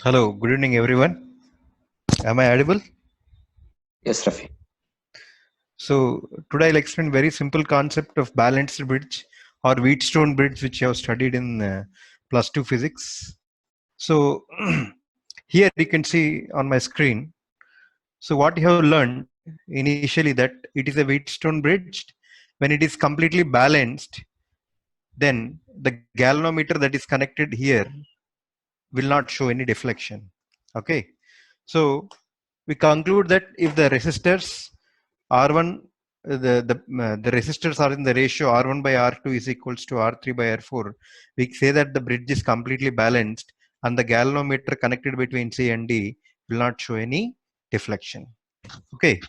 Hello, good evening everyone. Am I audible? Yes, Rafi. So today I'll explain very simple concept of balanced bridge or Wheatstone bridge which you have studied in plus 2 physics. So here you can see on my screen. So what you have learned initially that it is a Wheatstone bridge when it is completely balanced, then the galvanometer that is connected here will not show any deflection. Okay. So we conclude that if the resistors R1, the resistors are in the ratio R1 by R2 is equals to R3 by R4, we say that the bridge is completely balanced and the galvanometer connected between C and D will not show any deflection. Okay.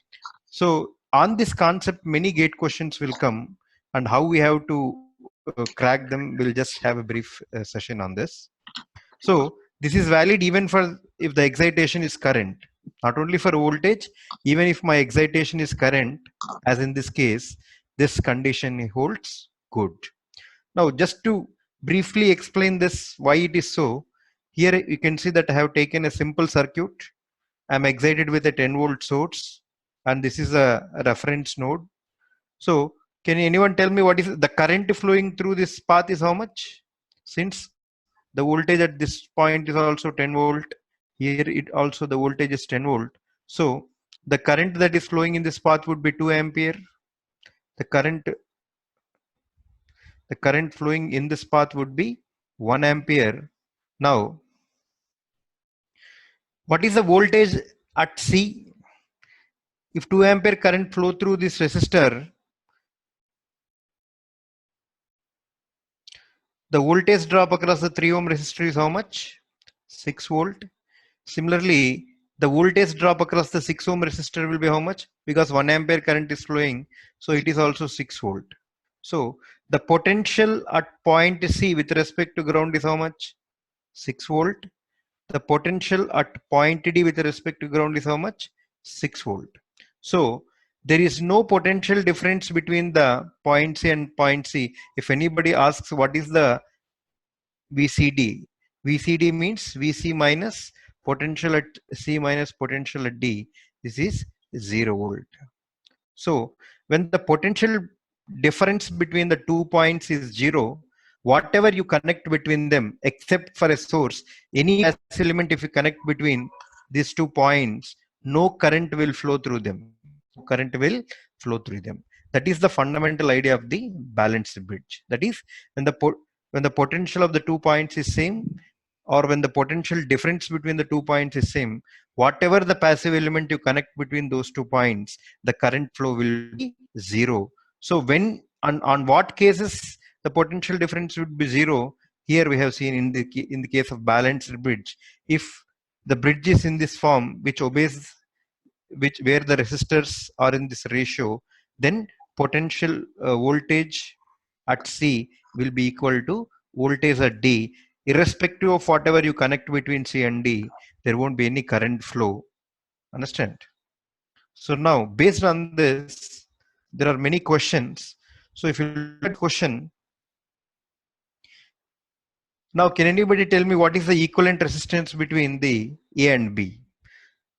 So on this concept, many gate questions will come, and how we have to crack them, we'll just have a brief session on this. So this is valid even for if the excitation is current, not only for voltage, even if my excitation is current, as in this case, this condition holds good. Now, just to briefly explain this, why it is so, here you can see that I have taken a simple circuit. I'm excited with a 10 volt source, and this is a reference node. So can anyone tell me what is the current flowing through this path is how much? Since the voltage at this point is also 10 volt, here it also the voltage is 10 volt. So the current that is flowing in this path would be 2 ampere. The current flowing in this path would be 1 ampere. Now, what is the voltage at C? If 2 ampere current flow through this resistor, the voltage drop across the 3 ohm resistor is how much? 6 volt. Similarly, the voltage drop across the 6 ohm resistor will be how much? Because 1 ampere current is flowing, so it is also 6 volt. So the potential at point C with respect to ground is how much? 6 volt. The potential at point D with respect to ground is how much? 6 volt. So there is no potential difference between the point C and point C. If anybody asks what is the VCD, VCD means VC minus potential at C minus potential at D. This is 0 volt. So when the potential difference between the 2 points is 0, whatever you connect between them, except for a source, any passive element, if you connect between these 2 points, no current will flow through them. No current will flow through them. That is the fundamental idea of the balanced bridge. That is, when the potential of the 2 points is same, or when the potential difference between the 2 points is same, whatever the passive element you connect between those 2 points, the current flow will be 0. So when on what cases the potential difference would be 0? Here we have seen in the case of balanced bridge, if the bridge is in this form which obeys, which where the resistors are in this ratio, then potential voltage at C will be equal to voltage at D. Irrespective of whatever you connect between C and D, there won't be any current flow. Understand? So now, based on this, there are many questions. So if you look at question, now can anybody tell me what is the equivalent resistance between the A and B?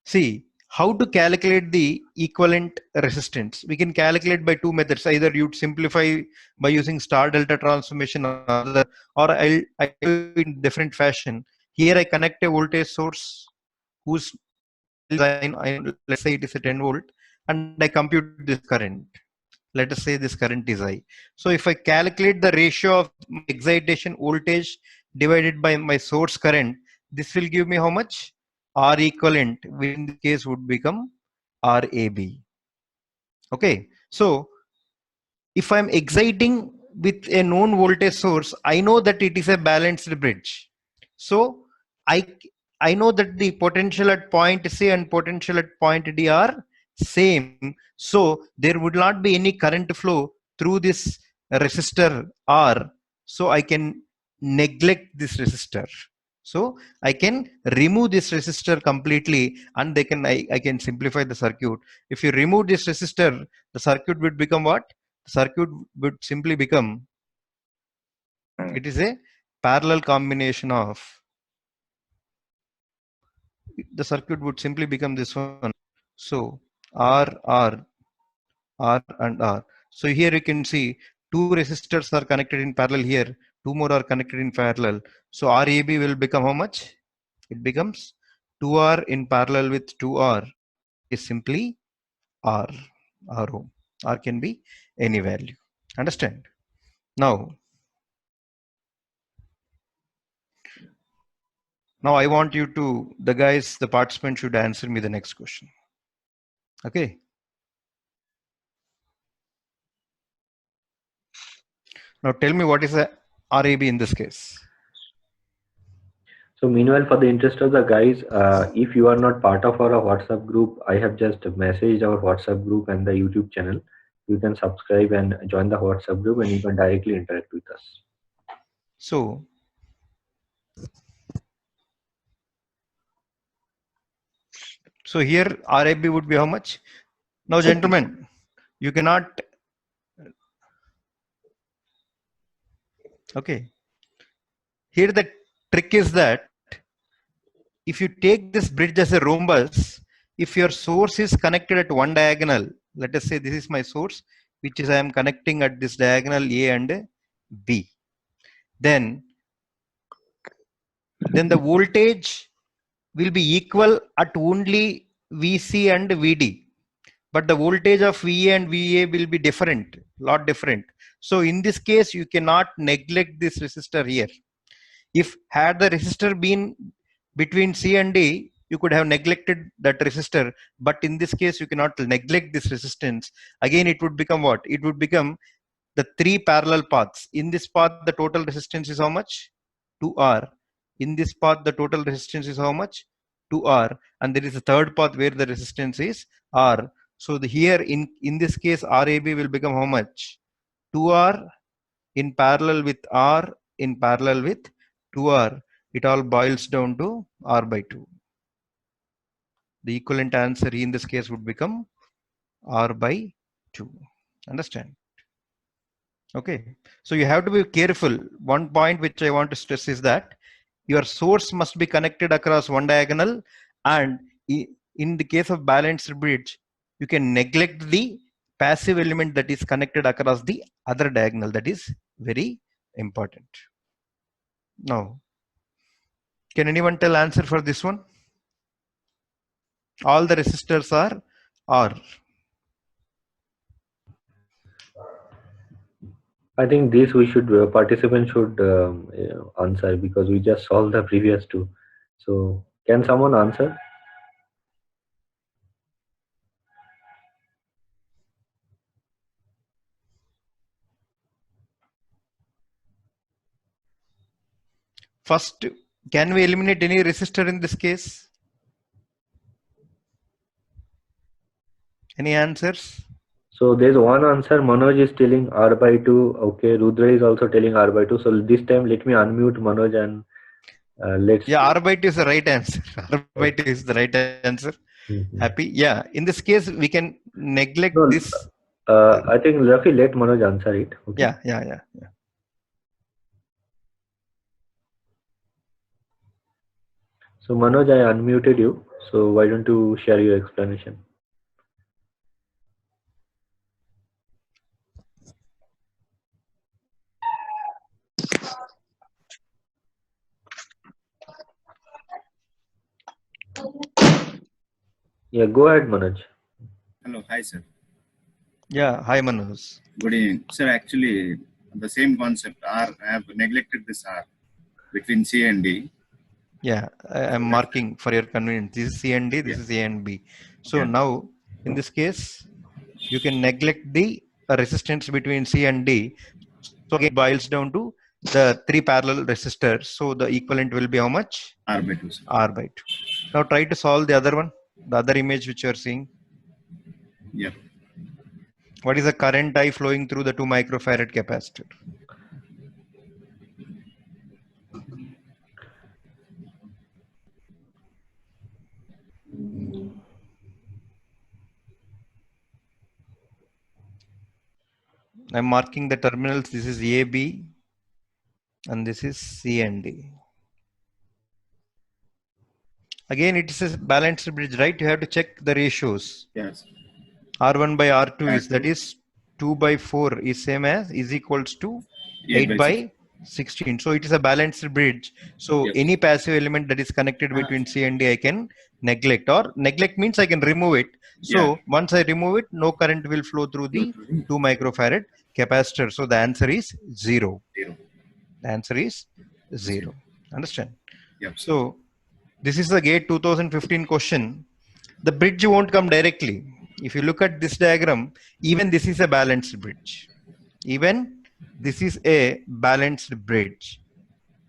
See, how to calculate the equivalent resistance? We can calculate by two methods. Either you'd simplify by using star delta transformation, or I'll do it in different fashion. Here I connect a voltage source whose let's say it is a 10 volt, and I compute this current. Let us say this current is I. So if I calculate the ratio of excitation voltage divided by my source current, this will give me how much? R equivalent, which in this case would become RAB. Okay, so if I'm exciting with a known voltage source, I know that it is a balanced bridge. So I I know that the potential at point C and potential at point D are same. So there would not be any current flow through this resistor R. So I can neglect this resistor. So I can remove this resistor completely, and I can simplify the circuit. If you remove this resistor, the circuit would become what? The circuit would simply become, it is a parallel combination of the circuit would simply become this one. So R and R. So here you can see two resistors are connected in parallel here. Two more are connected in parallel. So RAB will become how much? It becomes 2R in parallel with 2R is simply R. RO. R can be any value. Understand? Now I want you to, the participant should answer me the next question. Okay. Now tell me what is a RAB in this case. So meanwhile, for the interest of the guys, if you are not part of our WhatsApp group, I have just messaged our WhatsApp group and the YouTube channel. You can subscribe and join the WhatsApp group, and you can directly interact with us. So here RAB would be how much? Now gentlemen, you cannot, okay. Here the trick is that if you take this bridge as a rhombus, if your source is connected at one diagonal, let us say this is my source, which is I am connecting at this diagonal A and B, then the voltage will be equal at only VC and VD, but the voltage of VA and VA will be different, lot different. So in this case, you cannot neglect this resistor here. If had the resistor been between C and D, you could have neglected that resistor, but in this case, you cannot neglect this resistance. Again, it would become what? It would become the three parallel paths. In this path, the total resistance is how much? 2R. In this path, the total resistance is how much? 2R. And there is a third path where the resistance is R. So here in this case, RAB will become how much? 2R in parallel with R in parallel with 2R. It all boils down to R by 2. The equivalent answer in this case would become R by 2. Understand? Okay. So you have to be careful. One point which I want to stress is that your source must be connected across one diagonal, and in the case of balanced bridge, you can neglect the passive element that is connected across the other diagonal. That is very important. Now, can anyone tell answer for this one? All the resistors are R. I think this we should participants should answer, because we just solved the previous two. So can someone answer? First, can we eliminate any resistor in this case? Any answers? So there's one answer. Manoj is telling R by 2. Okay, Rudra is also telling R by 2. So this time let me unmute Manoj and let's. Yeah, R by 2 is the right answer. R by 2 is the right answer. Happy? Yeah. In this case, we can neglect this. I think Rafi, let Manoj answer it. Okay? Yeah. So Manoj, I unmuted you. So why don't you share your explanation? Yeah, go ahead, Manoj. Hello, hi sir. Yeah, hi Manoj. Good evening. Sir, actually, the same concept, R, I have neglected this R between C and D. Yeah, I'm marking for your convenience. This is C and D, this is A and B. So now, in this case, you can neglect the resistance between C and D. So again, it boils down to the three parallel resistors. So the equivalent will be how much? R by 2, sir. R by 2. Now try to solve the other one, the other image which you are seeing. Yeah. What is the current I flowing through the 2 microfarad capacitor? I'm marking the terminals. This is AB and this is C and D. Again, it is a balanced bridge, right? You have to check the ratios. Yes. R1 by R2 is, that R2. is 2 by 4 is same as, is equals to 8 by 16. So it is a balanced bridge. So Yes. any passive element that is connected between C and D, I can neglect, or neglect means I can remove it. So once I remove it, no current will flow through the 2 microfarad capacitor. So the answer is 0. Zero. The answer is 0. Understand? Yep. So this is the GATE 2015 question. The bridge won't come directly. If you look at this diagram, even this is a balanced bridge. Even this is a balanced bridge.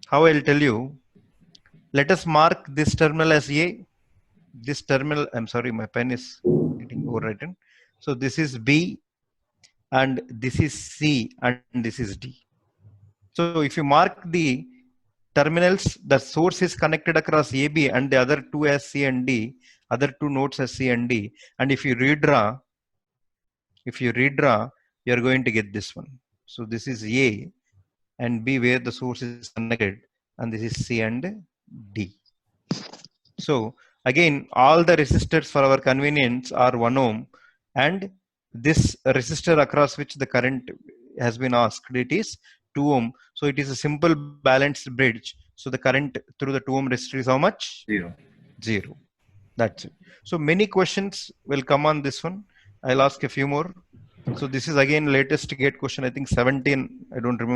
How I'll tell you, let us mark this terminal as A. This terminal, I'm sorry, my pen is getting overwritten. So this is B, and this is C, and this is D. So if you mark the terminals, the source is connected across AB and the other two as C and D, other two nodes as C and D. And if you redraw, you're going to get this one. So this is A and B where the source is connected, and this is C and D. So again, all the resistors for our convenience are 1 ohm, and this resistor across which the current has been asked, it is 2 ohm. So it is a simple balanced bridge. So the current through the 2 ohm resistor is how much? 0. 0. That's it. So many questions will come on this one. I'll ask a few more. So this is again latest GATE question, I think 17. I don't remember.